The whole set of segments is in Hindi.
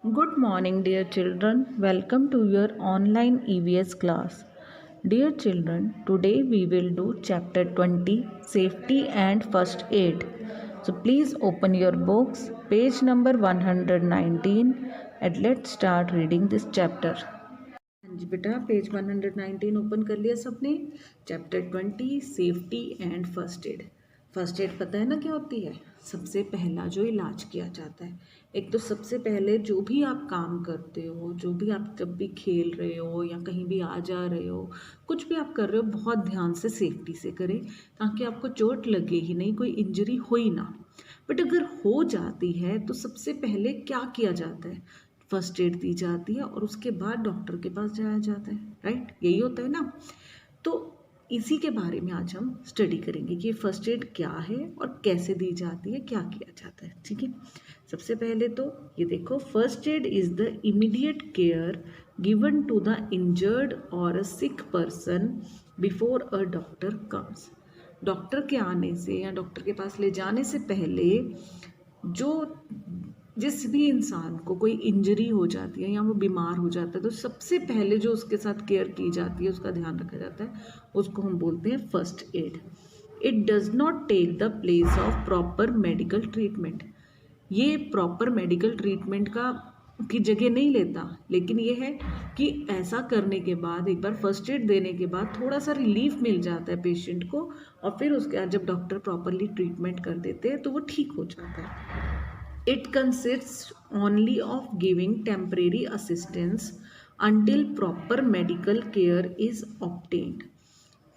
Good morning, dear children. Welcome to your online EVS class. Dear children, today we will do chapter 20 Safety and First Aid. So please open your books, page number 119, and let's start reading this chapter. हाँ जी बेटा, पेज 119 ओपन कर लिया सबने। Chapter 20 safety and first aid. First aid पता है ना क्या होती है? सबसे पहला जो इलाज किया जाता है। एक तो सबसे पहले जो भी आप काम करते हो, जो भी आप जब भी खेल रहे हो या कहीं भी आ जा रहे हो, कुछ भी आप कर रहे हो, बहुत ध्यान से सेफ्टी से करें ताकि आपको चोट लगे ही नहीं, कोई इंजरी हो ही ना। बट अगर हो जाती है तो सबसे पहले क्या किया जाता है? फर्स्ट एड दी जाती है और उसके बाद डॉक्टर के पास जाया जाता है। राइट, यही होता है ना। तो इसी के बारे में आज हम स्टडी करेंगे कि फर्स्ट एड क्या है और कैसे दी जाती है, क्या किया जाता है। ठीक है, सबसे पहले तो ये देखो, first aid is the immediate care given to the injured और a sick person before a doctor comes. Doctor के आने से या डॉक्टर के पास ले जाने से पहले जो जिस भी इंसान को कोई इंजरी हो जाती है या वो बीमार हो जाता है तो सबसे पहले जो उसके साथ केयर की जाती है, उसका ध्यान रखा जाता है, उसको हम बोलते हैं first aid. It does not take the place of proper medical treatment. ये प्रॉपर मेडिकल ट्रीटमेंट की जगह नहीं लेता, लेकिन ये है कि ऐसा करने के बाद, एक बार फर्स्ट एड देने के बाद थोड़ा सा रिलीफ मिल जाता है पेशेंट को, और फिर उसके बाद जब डॉक्टर प्रॉपरली ट्रीटमेंट कर देते हैं तो वो ठीक हो जाता है। It consists only of giving temporary assistance until proper medical care is obtained.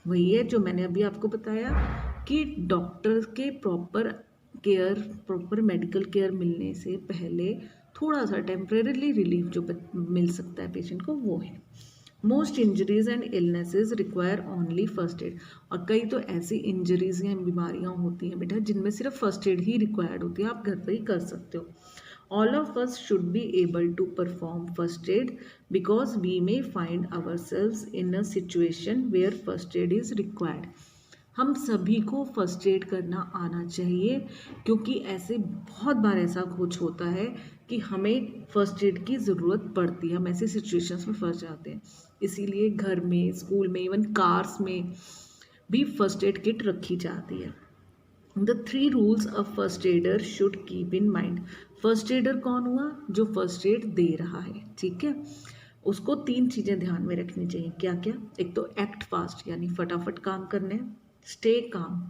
वही है जो मैंने अभी आपको बताया कि डॉक्टर के प्रॉपर मेडिकल केयर मिलने से पहले थोड़ा सा टेम्परेरीली रिलीफ जो मिल सकता है पेशेंट को, वो है। Most injuries and illnesses require only first aid. और कई तो ऐसी इंजरीज या बीमारियां होती हैं बेटा जिनमें सिर्फ फर्स्ट एड ही रिक्वायर्ड होती है, आप घर पर ही कर सकते हो। All of us should be able to perform first aid because we may find ourselves in a situation where first aid is required. हम सभी को फर्स्ट एड करना आना चाहिए क्योंकि ऐसे बहुत बार ऐसा कुछ होता है कि हमें फर्स्ट एड की ज़रूरत पड़ती है, हम ऐसी सिचुएशंस में फंस जाते हैं। इसीलिए घर में, स्कूल में, इवन कार्स में भी फर्स्ट एड किट रखी जाती है। The 3 rules a first adder should keep in mind. First adder कौन हुआ? जो फर्स्ट एड दे रहा है। ठीक है, उसको 3 चीज़ें ध्यान में रखनी चाहिए। क्या क्या? एक तो एक्ट फास्ट, यानी फटाफट काम करने। स्टे काम,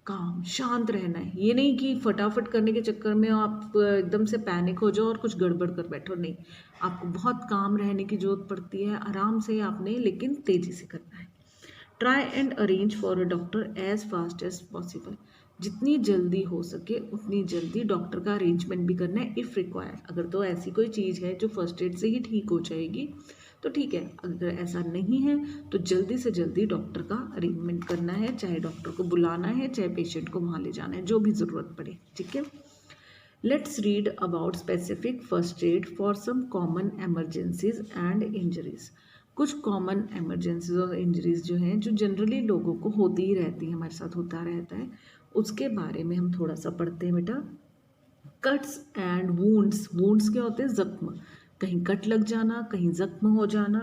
काम शांत रहना है। ये नहीं कि फटाफट करने के चक्कर में आप एकदम से पैनिक हो जाओ और कुछ गड़बड़ कर बैठो, नहीं। आपको बहुत काम रहने की जरूरत पड़ती है, आराम से आपने लेकिन तेज़ी से करना है। Try and arrange for a doctor as fast as possible. जितनी जल्दी हो सके उतनी जल्दी डॉक्टर का अरेंजमेंट भी करना है इफ़ रिक्वायर्ड। अगर तो ऐसी कोई चीज़ है जो फर्स्ट एड से ही ठीक हो जाएगी तो ठीक है, अगर ऐसा नहीं है तो जल्दी से जल्दी डॉक्टर का अरेंजमेंट करना है, चाहे डॉक्टर को बुलाना है, चाहे पेशेंट को वहाँ ले जाना है, जो भी ज़रूरत पड़े। ठीक है, let's read about specific first aid for some common emergencies and injuries. कुछ कॉमन एमरजेंसीज और इंजरीज जो हैं, जो जनरली लोगों को होती ही रहती है, हमारे साथ होता रहता है, उसके बारे में हम थोड़ा सा पढ़ते हैं बेटा। Cuts and wounds. वूंड्स क्या होते हैं? जख्म। कहीं कट लग जाना, कहीं जख्म हो जाना,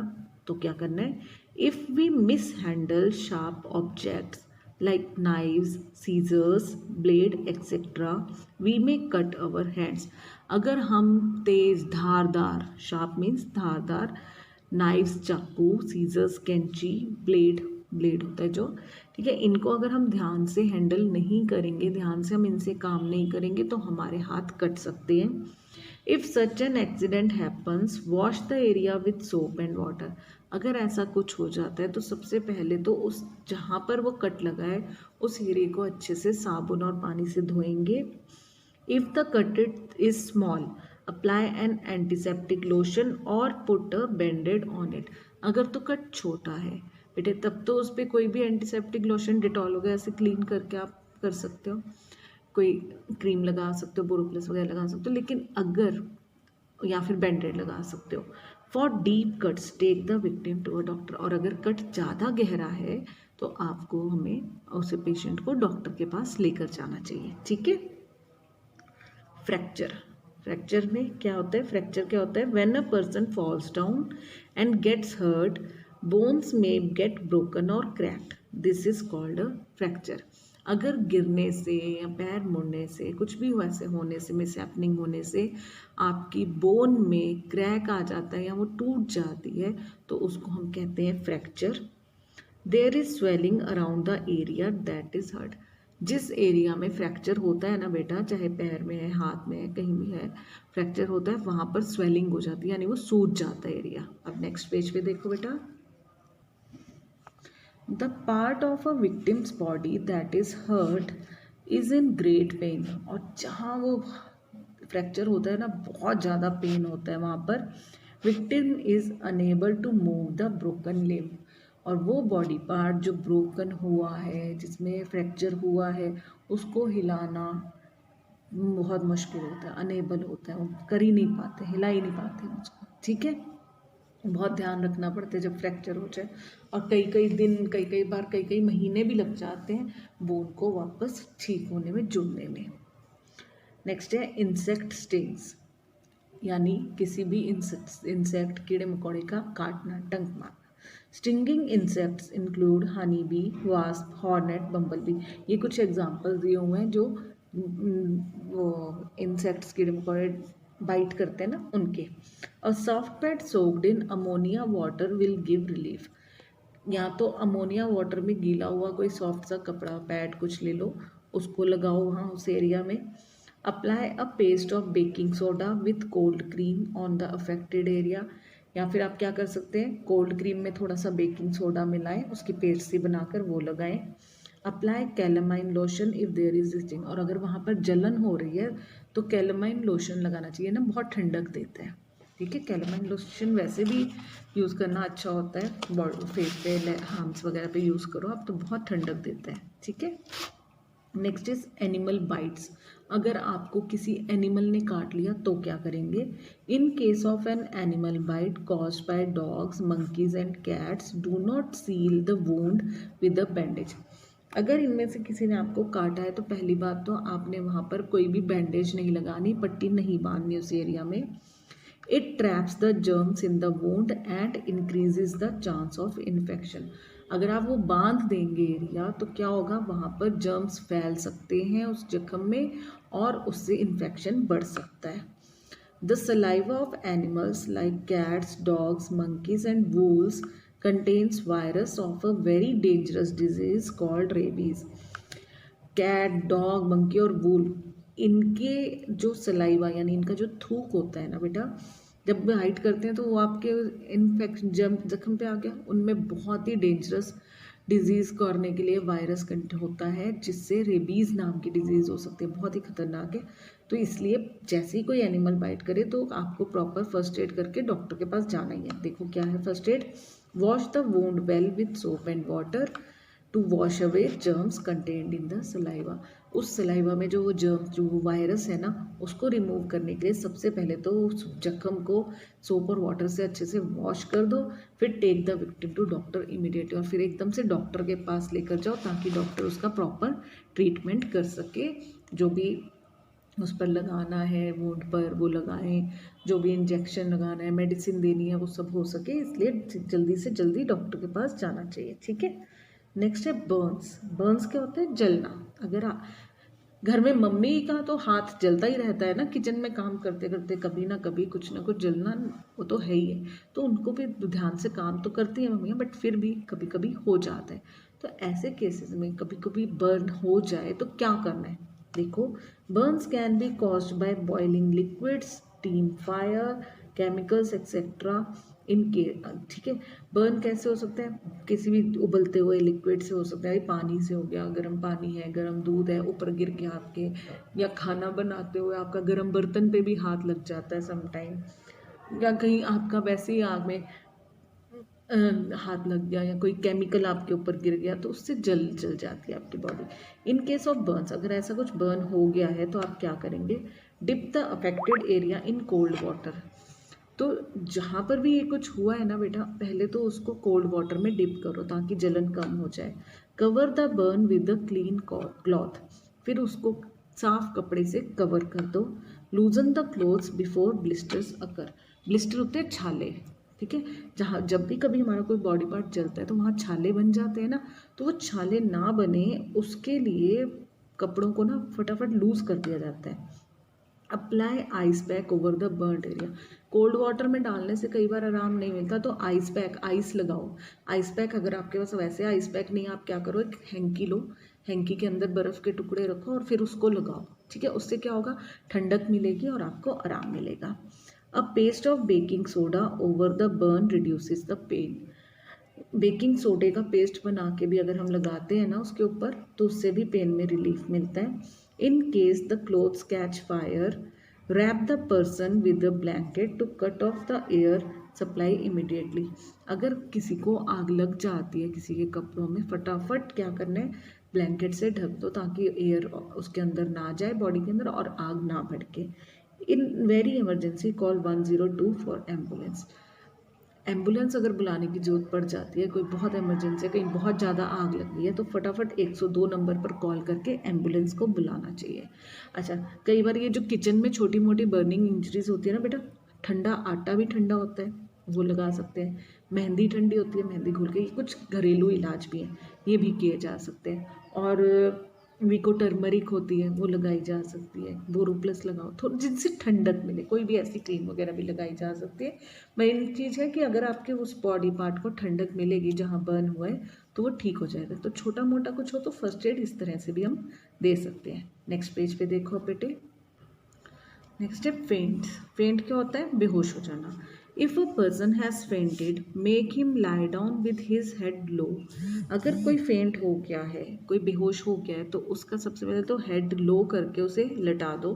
तो क्या करना है? If we mishandle sharp objects like knives, scissors, blade etcetera, we may cut our hands. अगर हम तेज धारदार, शार्प मीन्स धारदार, नाइव्स चाकू, सीजर्स कैंची, ब्लेड ब्लेड होता है जो, ठीक है, इनको अगर हम ध्यान से हैंडल नहीं करेंगे, ध्यान से हम इनसे काम नहीं करेंगे तो हमारे हाथ कट सकते हैं। If such an accident happens wash the area with soap and water. अगर ऐसा कुछ हो जाता है तो सबसे पहले तो उस जहाँ पर वो कट लगा है उस एरिया को अच्छे से साबुन और पानी से धोएंगे। If the cut is small apply an antiseptic lotion और put a bandaid on it. अगर तो कट छोटा है बेटे तब तो उस पर कोई भी एंटीसेप्टिक लोशन, डिटॉल वगैरह ऐसे क्लीन करके आप कर सकते हो, कोई क्रीम लगा सकते हो, बोरोप्लस वगैरह लगा सकते हो, लेकिन अगर, या फिर बैंडेड लगा सकते हो। For deep cuts take the victim to a doctor. और अगर कट ज़्यादा गहरा है तो आपको हमें उसे पेशेंट को डॉक्टर के पास लेकर जाना चाहिए। ठीक है। फ्रैक्चर। फ्रैक्चर में क्या होता है, फ्रैक्चर क्या होता है, when a person falls down and gets hurt bones में गेट ब्रोकन और cracked, this is called a fracture. अगर गिरने से या पैर मुड़ने से कुछ भी वैसे होने से, मिसहैपनिंग होने से आपकी बोन में क्रैक आ जाता है या वो टूट जाती है तो उसको हम कहते हैं fracture. There is swelling around the area that is hurt. जिस एरिया में फ्रैक्चर होता है ना बेटा, चाहे पैर में है, हाथ में है, कहीं भी है फ्रैक्चर होता है, वहाँ पर स्वेलिंग हो जाती है, यानी वो सूज जाता है एरिया। अब नेक्स्ट पेज पे देखो बेटा, the part of a victim's body that is hurt is in great pain. और जहाँ वो फ्रैक्चर होता है ना, बहुत ज़्यादा पेन होता है वहाँ पर। Victim is unable to move the broken limb. और वो बॉडी पार्ट जो ब्रोकन हुआ है, जिसमें फ्रैक्चर हुआ है, उसको हिलाना बहुत मुश्किल होता है, अनेबल होता है, वो कर ही नहीं पाते, हिला ही नहीं पाते हैं उसको। ठीक है, बहुत ध्यान रखना पड़ता है जब फ्रैक्चर हो जाए, और कई कई दिन, कई कई बार, कई कई महीने भी लग जाते हैं बोन को वापस ठीक होने में, जुड़ने में। नेक्स्ट है इंसेक्ट स्टिंग्स, यानी किसी भी इंसेक्ट कीड़े मकोड़े का काटना, डंक मारना। Stinging insects include honey bee, wasp, hornet, बम्बल बी। ये कुछ एग्जाम्पल दिए हुए हैं जो वो इंसेक्ट्स कीड़े मकोड़े बाइट करते हैं ना, उनके। A soft pad soaked in ammonia water will give relief. या तो अमोनिया वाटर में गीला हुआ कोई सॉफ्ट सा कपड़ा, पैड कुछ ले लो, उसको लगाओ वहाँ उस एरिया में। Apply a paste of baking soda with cold cream on the affected area. या फिर आप क्या कर सकते हैं, कोल्ड क्रीम में थोड़ा सा बेकिंग सोडा मिलाएं, उसकी पेस्ट सी बनाकर वो लगाएं। Apply calamine lotion if there is itching. और अगर वहाँ पर जलन हो रही है तो कैलेमाइन लोशन लगाना चाहिए ना, बहुत ठंडक देता है। ठीक है, कैलेमाइन लोशन वैसे भी यूज़ करना अच्छा होता है, बॉडी फेस पे, हार्म्स वगैरह पे यूज़ करो आप, तो बहुत ठंडक देता है। ठीक है, नेक्स्ट इज एनिमल बाइट्स। अगर आपको किसी एनिमल ने काट लिया तो क्या करेंगे। In case of an animal bite caused by dogs, monkeys and cats, do not seal the wound with a bandage. अगर इनमें से किसी ने आपको काटा है तो पहली बात तो आपने वहाँ पर कोई भी बैंडेज नहीं लगानी, पट्टी नहीं बांधनी उस एरिया में। It traps the germs in the wound and increases the chance of infection. अगर आप वो बांध देंगे एरिया तो क्या होगा, वहाँ पर जर्म्स फैल सकते हैं उस जख्म में और उससे इन्फेक्शन बढ़ सकता है। The saliva of animals like cats, dogs, monkeys and wolves contains virus of a very dangerous disease called rabies. Cat, dog, monkey और वूल, इनके जो सलाइवा यानी इनका जो थूक होता है ना बेटा, जब बाइट करते हैं तो वो आपके इन्फेक्शन जख्म पे आ गया, उनमें बहुत ही डेंजरस डिजीज़ करने के लिए वायरस होता है, जिससे रेबीज़ नाम की डिजीज़ हो सकती है, बहुत ही खतरनाक है। तो इसलिए जैसे ही कोई एनिमल बाइट करे तो आपको प्रॉपर फर्स्ट एड करके डॉक्टर के पास जाना ही है। देखो क्या है first aid, wash the wound well with soap and water to wash away germs contained in the saliva. उस सलाइवा में जो वो जर्म्स, जो वो वायरस है ना, उसको रिमूव करने के लिए सबसे पहले तो उस जख्म को सोप और वाटर से अच्छे से वॉश कर दो, फिर take the victim to doctor immediately, और फिर एकदम से डॉक्टर के पास लेकर जाओ ताकि डॉक्टर उसका प्रॉपर ट्रीटमेंट कर सके। जो भी उस पर लगाना है वुंड पर वो लगाएं, जो भी इंजेक्शन लगाना है, मेडिसिन देनी है, वो सब हो सके, इसलिए जल्दी से जल्दी डॉक्टर के पास जाना चाहिए। ठीक है, नेक्स्ट है बर्न्स। बर्न्स क्या होता है, जलना। अगर घर में मम्मी का तो हाथ जलता ही रहता है ना, किचन में काम करते करते कभी ना कभी कुछ ना कुछ जलना वो तो है ही है, तो उनको भी ध्यान से काम तो करती है मम्मियाँ, बट फिर भी कभी कभी हो जाता है। तो ऐसे केसेस में कभी कभी बर्न हो जाए तो क्या करना है, देखो। Burns can be caused by boiling liquids, steam, fire, chemicals etcetera इनके। ठीक है, बर्न कैसे हो सकते हैं, किसी भी उबलते हुए लिक्विड से हो सकता है, पानी से हो गया, गर्म पानी है, गर्म दूध है, ऊपर गिर गया आपके, या खाना बनाते हुए आपका गर्म बर्तन पे भी हाथ लग जाता है समटाइम, या कहीं आपका वैसे ही आग में हाथ लग गया, या कोई केमिकल आपके ऊपर गिर गया तो उससे जल जाती है आपकी body. In case of Burns, अगर ऐसा कुछ बर्न हो गया है तो आप क्या करेंगे, dip the affected area in cold water. तो जहाँ पर भी ये कुछ हुआ है ना बेटा, पहले तो उसको कोल्ड वाटर में डिप करो ताकि जलन कम हो जाए। Cover the burn with the clean cloth, फिर उसको साफ कपड़े से कवर कर दो। लूजन the clothes before blisters occur. Blister होते हैं छाले, ठीक है। जहाँ जब भी कभी हमारा कोई बॉडी पार्ट जलता है तो वहाँ छाले बन जाते हैं ना, तो वो छाले ना बने उसके लिए कपड़ों को ना फटाफट लूज कर दिया जाता है। Apply ice pack over the burn area. Cold water में डालने से कई बार आराम नहीं मिलता, तो आइस पैक, आइस लगाओ। आइस पैक अगर आपके पास वैसे आइस पैक नहीं है, आप क्या करो, एक हैंकी लो, हैंकी के अंदर बर्फ़ के टुकड़े रखो और फिर उसको लगाओ, ठीक है। उससे क्या होगा, ठंडक मिलेगी और आपको आराम मिलेगा। A paste of baking soda over the burn reduces the pain. Baking सोडे का पेस्ट बना के भी अगर हम लगाते हैं ना उसके ऊपर, तो उससे भी पेन में रिलीफ मिलता है। In case the clothes catch fire, wrap the person with the blanket to cut off the air supply immediately. अगर किसी को आग लग जाती है किसी के कपड़ों में, फटाफट क्या करना है, ब्लैंकेट से ढक दो ताकि एयर उसके अंदर ना जाए, बॉडी के अंदर, और आग ना भड़के। In very emergency call 102 for ambulance. Ambulance अगर बुलाने की ज़रूरत पड़ जाती है, कोई बहुत इमरजेंसी है, कहीं बहुत ज़्यादा आग लग गई है, तो फटाफट 102 नंबर पर कॉल करके एम्बुलेंस को बुलाना चाहिए। अच्छा, कई बार ये जो किचन में छोटी मोटी बर्निंग इंजरीज होती है ना बेटा, ठंडा आटा भी ठंडा होता है, वो लगा सकते हैं। मेहंदी ठंडी होती है, मेहंदी घोल के, ये कुछ घरेलू इलाज भी हैं, ये भी किए जा सकते हैं। और विको टर्मरिक होती है, वो लगाई जा सकती है। बोरोप्लस लगाओ थोड़ी, जिनसे ठंडक मिले। कोई भी ऐसी क्रीम वगैरह भी लगाई जा सकती है। मेन चीज़ है कि अगर आपके उस बॉडी पार्ट को ठंडक मिलेगी जहाँ बर्न हुआ है, तो वो ठीक हो जाएगा। तो छोटा मोटा कुछ हो तो फर्स्ट एड इस तरह से भी हम दे सकते हैं। नेक्स्ट पेज पे देखो बेटे। नेक्स्ट है फेंट। फेंट क्या होता है, बेहोश हो जाना। If a person has fainted make him lie down with his head low. अगर कोई फेंट हो गया है, कोई बेहोश हो गया है, तो उसका सबसे पहले तो हेड लो करके उसे लटा दो।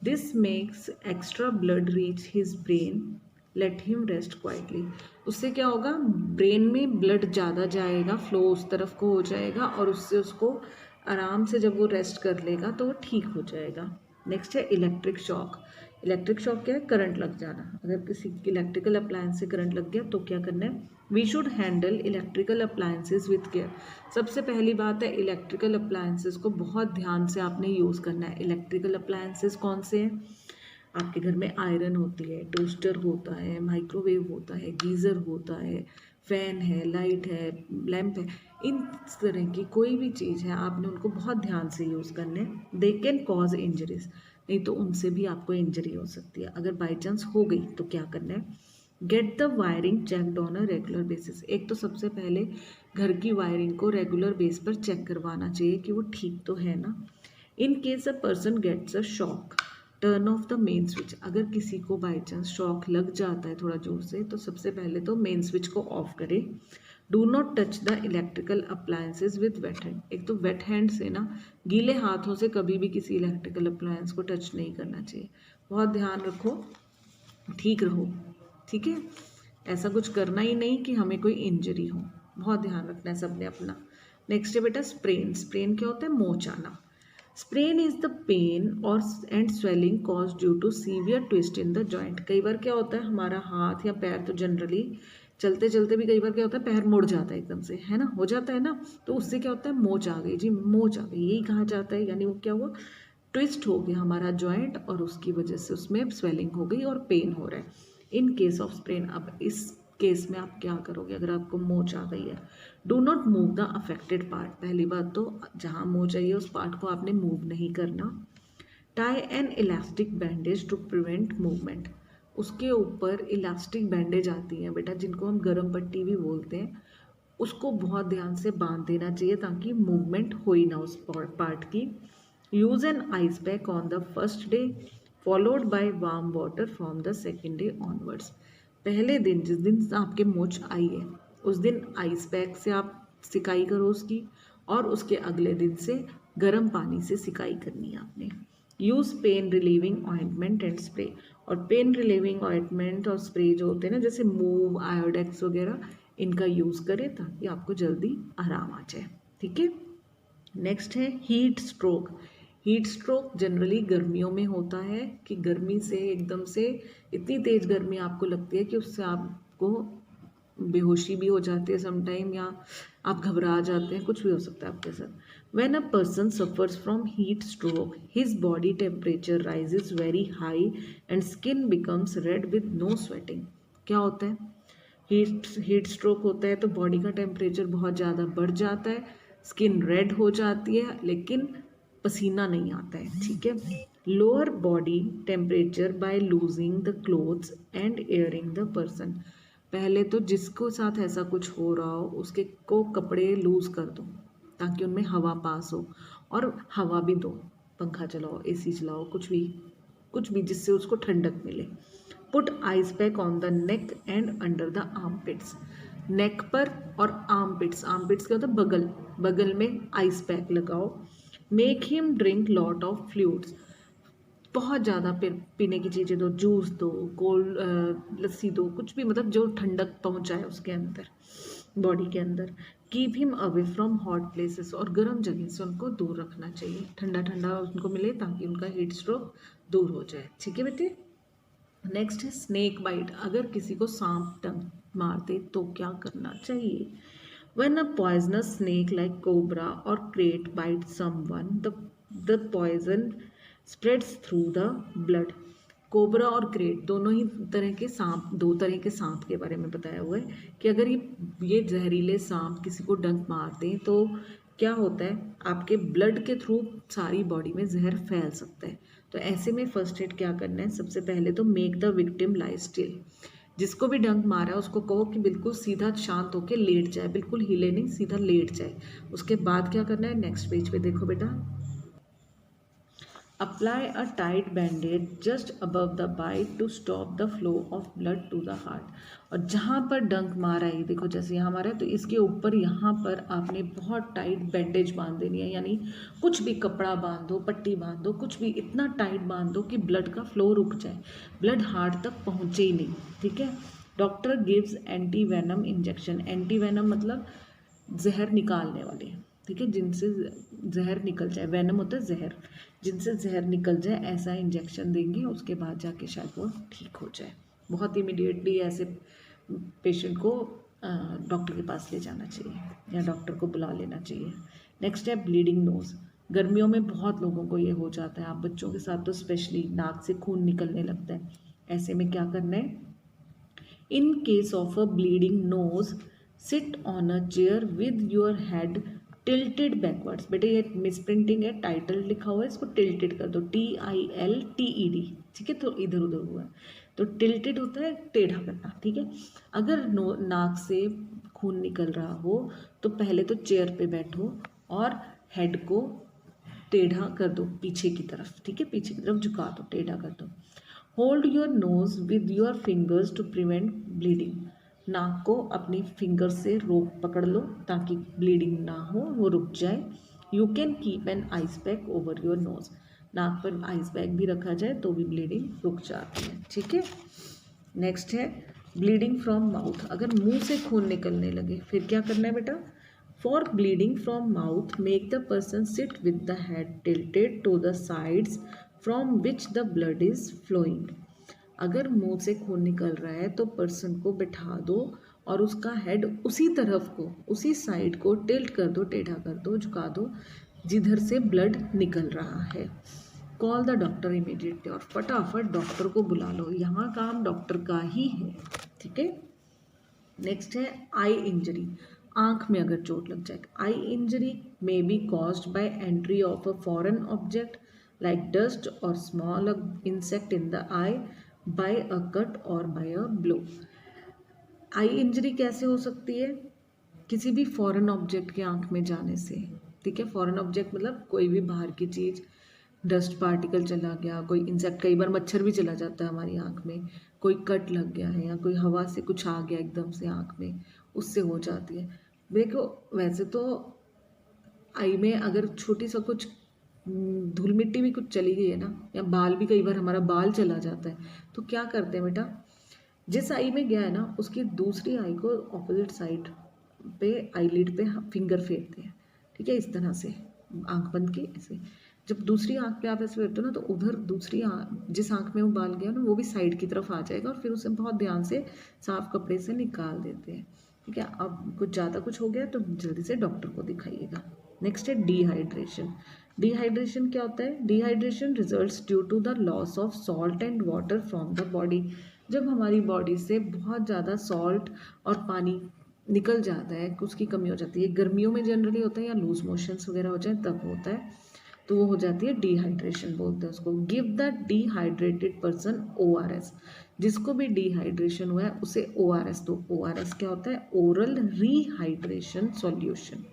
This makes extra blood reach his brain, let him rest quietly. उससे क्या होगा, ब्रेन में ब्लड ज़्यादा जाएगा, फ्लो उस तरफ को हो जाएगा, और उससे उसको आराम से जब वो रेस्ट कर लेगा तो वो ठीक हो जाएगा। नेक्स्ट है इलेक्ट्रिक शॉक। इलेक्ट्रिक शॉक क्या है, करंट लग जाना। अगर किसी इलेक्ट्रिकल अप्लायंस से करंट लग गया तो क्या करना है, we should handle electrical appliances with care. सबसे पहली बात है, इलेक्ट्रिकल अप्लायंसेस को बहुत ध्यान से आपने यूज़ करना है। इलेक्ट्रिकल अप्लायंसेस कौन से हैं, आपके घर में आयरन होती है, टोस्टर होता है, माइक्रोवेव होता है, गीज़र होता है, फ़ैन है, लाइट है, लैंप है। इन तरह की कोई भी चीज़ है, आपने उनको बहुत ध्यान से यूज़ करने। दे कैन कॉज इंजरीज, नहीं तो उनसे भी आपको इंजरी हो सकती है। अगर बाई चांस हो गई तो क्या करना है, get the wiring checked on a regular basis. एक तो सबसे पहले घर की वायरिंग को रेगुलर बेस पर चेक करवाना चाहिए कि वो ठीक तो है ना। In case a person gets a shock, turn off the main switch. अगर किसी को बाई चांस शॉक लग जाता है थोड़ा जोर से, तो सबसे पहले तो मेन स्विच को ऑफ करें। Do not touch the electrical appliances with weight hand. एक तो वेट हैंड से ना, गीले हाथों से कभी भी किसी इलेक्ट्रिकल अप्लायंस को टच नहीं करना चाहिए। बहुत ध्यान रखो, ठीक रहो, ठीक है। ऐसा कुछ करना ही नहीं कि हमें कोई इंजरी हो, बहुत ध्यान रखना है सबने अपना। नेक्स्ट है बेटा स्प्रेन। स्प्रेन क्या होता है, मोच आना। स्प्रेन इज द पेन और and swelling cause due to severe twist in the joint. कई बार क्या होता है, हमारा हाथ या पैर तो जनरली चलते चलते भी कई बार क्या होता है, पैर मुड़ जाता है एकदम से, है ना, हो जाता है ना। तो उससे क्या होता है, मोच आ गई जी, मोच आ गई, यही कहा जाता है। यानी वो क्या हुआ, ट्विस्ट हो गया हमारा जॉइंट और उसकी वजह से उसमें स्वेलिंग हो गई और पेन हो रहा है। इन केस ऑफ स्प्रेन, अब इस केस में आप क्या करोगे अगर आपको मोच आ गई है, do not move the affected part. पहली बात तो जहाँ मोच आई है उस पार्ट को आपने मूव नहीं करना। Tie an elastic bandage to prevent movement. उसके ऊपर इलास्टिक बैंडेज आती हैं बेटा, जिनको हम गर्म पट्टी भी बोलते हैं, उसको बहुत ध्यान से बांध देना चाहिए ताकि मूवमेंट हो ही ना उस पार्ट की। Use an ice pack on the first day followed by warm water from the second day onwards. पहले दिन, जिस दिन आपके मोच आई है, उस दिन आइस पैक से आप सिकाई करो उसकी, और उसके अगले दिन से गर्म पानी से सिकाई करनी है आपने। Use pain relieving ointment and spray. और पेन रिलीविंग ऑइंटमेंट और स्प्रे जो होते हैं ना, जैसे मूव, आयोडेक्स वगैरह, इनका यूज़ करें ताकि आपको जल्दी आराम आ जाए, ठीक है। नेक्स्ट है heat stroke. Heat stroke generally गर्मियों में होता है कि गर्मी से एकदम से इतनी तेज़ गर्मी आपको लगती है कि उससे आपको बेहोशी भी हो जाती है समटाइम, या आप घबरा जाते हैं, कुछ भी हो सकता है आपके साथ। When a person suffers from heat stroke, his body temperature rises very high and skin becomes red with no sweating. क्या होता है? हीट स्ट्रोक होता है तो बॉडी का टेम्परेचर बहुत ज़्यादा बढ़ जाता है, स्किन रेड हो जाती है लेकिन पसीना नहीं आता है, ठीक है। Lower body temperature by loosing the clothes and airing the person. पहले तो जिसको साथ ऐसा कुछ हो रहा हो उसके को कपड़े लूज कर दो ताकि उनमें हवा पास हो, और हवा भी दो, पंखा चलाओ, एसी चलाओ, कुछ भी जिससे उसको ठंडक मिले। Put ice pack on the neck and under the armpits. Neck पर और आर्मपिट्स, आर्मपिट्स क्या होता है? बगल, बगल में आइस पैक लगाओ। Make him drink lot of fluids. बहुत ज़्यादा पीने की चीज़ें दो, जूस दो, कोल्ड लस्सी दो, कुछ भी, मतलब जो ठंडक पहुंचाए उसके अंदर, बॉडी के अंदर। Keep him away from hot places. और गर्म जगह से उनको दूर रखना चाहिए, ठंडा ठंडा उनको मिले ताकि उनका हीट स्ट्रोक दूर हो जाए, ठीक है बेटे। नेक्स्ट है स्नेक बाइट। अगर किसी को सांप डंक मार दे तो क्या करना चाहिए? When a poisonous snake like cobra or crate bites someone, the poison spreads through the blood. Cobra और क्रेट दोनों ही तरह के सांप, दो तरह के सांप के बारे में बताया हुआ है कि अगर ये जहरीले सांप किसी को डंक मार दें तो क्या होता है, आपके ब्लड के थ्रू सारी बॉडी में जहर फैल सकता है। तो ऐसे में फर्स्ट एड क्या करना है? सबसे पहले तो make the victim lie still. जिसको भी डंक मारा है उसको कहो कि बिल्कुल सीधा शांत होकर लेट जाए, बिल्कुल हिले नहीं, सीधा लेट जाए। उसके बाद क्या करना है? नेक्स्ट पेज पे देखो बेटा। Apply a tight bandage just above the bite to stop the flow of blood to the heart. और जहाँ पर डंक मारा है, देखो जैसे यहाँ मारा है तो इसके ऊपर यहाँ पर आपने बहुत टाइट बैंडेज बांध देनी है, यानी कुछ भी कपड़ा बांध दो, पट्टी बांध दो, कुछ भी इतना टाइट बांध दो कि ब्लड का फ्लो रुक जाए, ब्लड हार्ट तक पहुँचे ही नहीं, ठीक है। Doctor gives anti venom injection. Anti venom मतलब जहर निकालने वाले, ठीक है, जिनसे जहर निकल जाए। वेनम होता है जहर, जिनसे जहर निकल जाए ऐसा इंजेक्शन देंगे, उसके बाद जाके शायद वो ठीक हो जाए। बहुत इमीडिएटली ऐसे पेशेंट को डॉक्टर के पास ले जाना चाहिए या डॉक्टर को बुला लेना चाहिए। नेक्स्ट है ब्लीडिंग नोज़। गर्मियों में बहुत लोगों को ये हो जाता है, आप बच्चों के साथ तो स्पेशली, नाक से खून निकलने लगता है। ऐसे में क्या करना है? In case of a bleeding nose, sit on a chair with your head tilted backwards. बेटे ये मिसप्रिंटिंग है, टाइटल लिखा हुआ है, इसको टिल्टेड कर दो, TILTED, ठीक है। तो इधर उधर हुआ है तो टिल्टेड होता है टेढ़ा करना, ठीक है। अगर नाक से खून निकल रहा हो तो पहले तो चेयर पे बैठो और हेड को टेढ़ा कर दो पीछे की तरफ, ठीक है, पीछे की तरफ झुका दो, टेढ़ा कर दो। Hold your nose with your fingers to prevent bleeding. नाक को अपनी फिंगर से रोक पकड़ लो ताकि ब्लीडिंग ना हो, वो रुक जाए। You can keep an ice pack over your nose. नाक पर आइस पैक भी रखा जाए तो भी ब्लीडिंग रुक जाती है, ठीक है। नेक्स्ट है ब्लीडिंग फ्रॉम माउथ। अगर मुंह से खून निकलने लगे फिर क्या करना है बेटा? For bleeding from mouth, make the person sit with the head tilted to the sides from which the blood is flowing. अगर मुंह से खून निकल रहा है तो पर्सन को बिठा दो और उसका हेड उसी तरफ को, उसी साइड को टिल्ट कर दो, टेढ़ा कर दो, झुका दो जिधर से ब्लड निकल रहा है। Call the doctor immediately. और फटाफट डॉक्टर को बुला लो, यहाँ काम डॉक्टर का ही है, ठीक है। नेक्स्ट है आई इंजरी। आँख में अगर चोट लग जाए। Eye injury may be caused by entry of a foreign object like dust or small insect in the eye by a cut or by a blow. Eye injury कैसे हो सकती है? किसी भी फॉरेन ऑब्जेक्ट के आँख में जाने से, ठीक है। फॉरेन ऑब्जेक्ट मतलब कोई भी बाहर की चीज़, डस्ट पार्टिकल चला गया, कोई इंसेक्ट, कई बार मच्छर भी चला जाता है हमारी आँख में, कोई कट लग गया है या कोई हवा से कुछ आ गया एकदम से आँख में, उससे हो जाती है। देखो वैसे तो आई में अगर छोटी सा कुछ धूल मिट्टी भी कुछ चली गई है ना, या बाल भी, कई बार हमारा बाल चला जाता है, तो क्या करते हैं बेटा, जिस आई में गया है ना उसकी दूसरी आई को ऑपोजिट साइड पे आईलिड पे फिंगर फेरते हैं, ठीक है, इस तरह से आंख बंद की ऐसे। जब दूसरी आंख पे आप ऐसे फेरते हो ना तो उधर दूसरी जिस आंख में वो बाल गया ना वो भी साइड की तरफ आ जाएगा और फिर उसे बहुत ध्यान से साफ कपड़े से निकाल देते हैं, ठीक है। अब कुछ ज़्यादा कुछ हो गया तो जल्दी से डॉक्टर को दिखाइएगा। नेक्स्ट है डिहाइड्रेशन। डिहाइड्रेशन क्या होता है? Dehydration results due to the loss of salt and water from the body. जब हमारी बॉडी से बहुत ज़्यादा सॉल्ट और पानी निकल जाता है, उसकी कमी हो जाती है, गर्मियों में जनरली होता है, या लूज मोशंस वगैरह हो जाए तब होता है, तो वो हो जाती है डिहाइड्रेशन, बोलते हैं उसको। Give the dehydrated person ORS। जिसको भी डिहाइड्रेशन हुआ है उसे ORS दो। ORS क्या होता है? ओरल रीहाइड्रेशन सॉल्यूशन,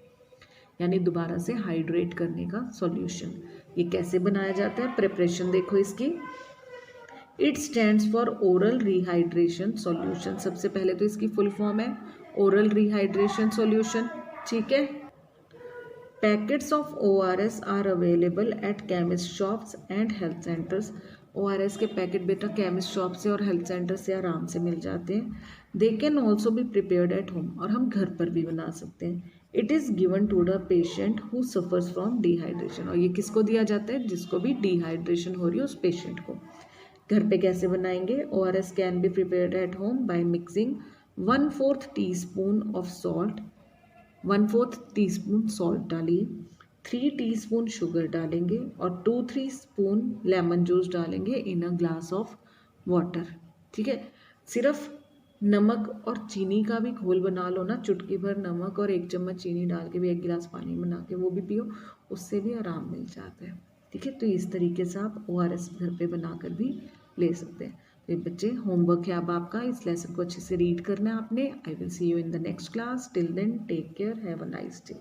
यानी दोबारा से हाइड्रेट करने का सॉल्यूशन। ये कैसे बनाया जाता है? प्रिपरेशन देखो इसकी। It stands for oral rehydration solution. सबसे पहले तो इसकी फुल फॉर्म है ओरल रिहाइड्रेशन सॉल्यूशन, ठीक है। Packets of ORS are available at chemist shops and health centres. ORS के पैकेट बेटा केमिस्ट शॉप से और हेल्थ सेंटर से आराम से मिल जाते हैं। They can also be prepared at home, और हम घर पर भी बना सकते हैं। It is given to the patient who suffers from dehydration. और ये किसको दिया जाता है? जिसको भी डिहाइड्रेशन हो रही है उस पेशेंट को। घर पे कैसे बनाएंगे? ORS can be prepared at home by mixing 1/4 teaspoon of salt, 1/4 teaspoon salt डालिए, 3 टीस्पून शुगर डालेंगे और 2-3 स्पून लेमन जूस डालेंगे इन अ ग्लास ऑफ वाटर, ठीक है। सिर्फ नमक और चीनी का भी घोल बना लो ना, चुटकी भर नमक और 1 चम्मच चीनी डाल के भी 1 गिलास पानी बना के वो भी पियो, उससे भी आराम मिल जाता है, ठीक है। तो इस तरीके से आप ORS घर पे बनाकर भी ले सकते हैं। तो ये बच्चे होमवर्क है अब आपका, इस लेसन को अच्छे से रीड करना है आपने। I will see you in the next class. Till then take care, have a nice day.